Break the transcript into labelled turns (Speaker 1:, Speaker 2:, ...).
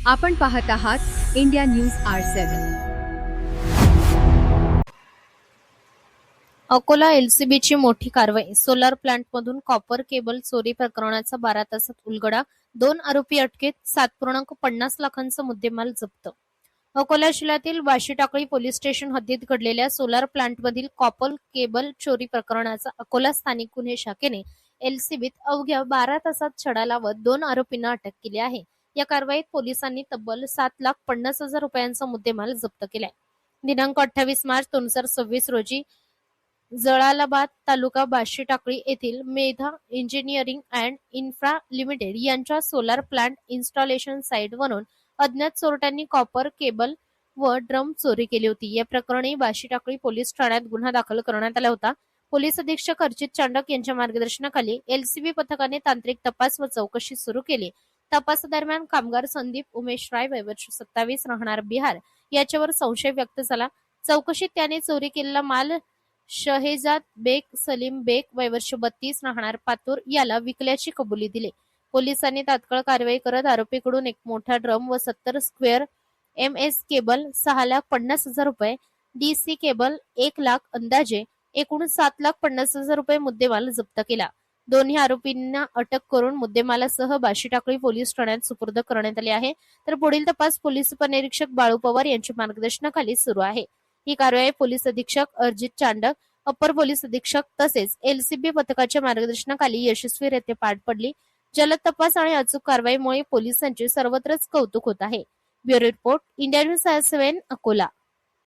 Speaker 1: आपण पाहत आहात इंडिया न्यूज R7.
Speaker 2: अकोला एलसीबीची मोठी कारवाई. सोलार प्लांटमधून कॉपर केबल चोरी प्रकरणाचा 12 तासात उलगडा. 2 आरोपी अटकेत. 7.50 लाखांचा मुद्देमाल जप्त. अकोला जिल्ह्यातील वाशीटाकळी पोलीस स्टेशन हद्दीत घडलेल्या सोलार प्लांटमधील कॉपर केबल चोरी प्रकरणाचा अकोला स्थानिक गुन्हे शाखेने एलसीबीत अवघ्या 12 तासात छडा लावत 2 आरोपींना अटक केली आहे. या कारवाईत पोलिसांनी तब्बल 7,50,000 रुपयांचा मुद्देमाल जप्त केलाय. दिनांक 28 मार्च 2026 रोजी जलालाबाद तालुका बाशीटाकळी येथील Medha engineering and infra limited यांच्या सोलार प्लांट इन्स्टॉलेशन साइटवरून अज्ञात चोरट्यांनी कॉपर केबल व ड्रम चोरी केली होती. या प्रकरणी बाशीटाकळी पोलीस ठाण्यात गुन्हा दाखल करण्यात आला होता. पोलीस अधीक्षक अर्जित चांडक यांच्या मार्गदर्शनाखाली एलसीबी पथकाने तांत्रिक तपास व चौकशी सुरू केली. तपासादरम्यान कामगार संदीप उमेश राय वय वर्ष 27 राहणार बिहार याच्यावर संशय व्यक्त झाला. चौकशीत त्याने चोरी केलेला माल शहेजाद बेग सलीम बेग वय वर्ष 32 राहणार पातूर याला विकल्याची कबुली दिली. पोलिसांनी तात्काळ कारवाई करत आरोपीकडून एक मोठा ड्रम व 70 स्क्वेअर MS केबल 6,50,000 रुपये, DC केबल 1 लाख अंदाजे एकूण 7,50,000 रुपये मुद्देमाल जप्त केला. दोन्ही आरोपींना अटक करून मुद्देमालासह बाशीटाकळी पोलीस ठाण्यात सुपूर्द करण्यात आले आहे. तर पुढील तपास पोलीस उपनिरीक्षक बाळू पवार यांच्या मार्गदर्शनाखाली सुरू आहे. ही कारवाई पोलीस अधीक्षक अर्जित चांडक, अप्पर पोलीस अधीक्षक तसेच एलसीबी पथकाच्या मार्गदर्शनाखाली यशस्वीरित्या पार पडली. जलद तपास आणि अचूक कारवाईमुळे पोलिसांचे सर्वत्रच कौतुक होत आहे. Bureau report, India news R7, Akola.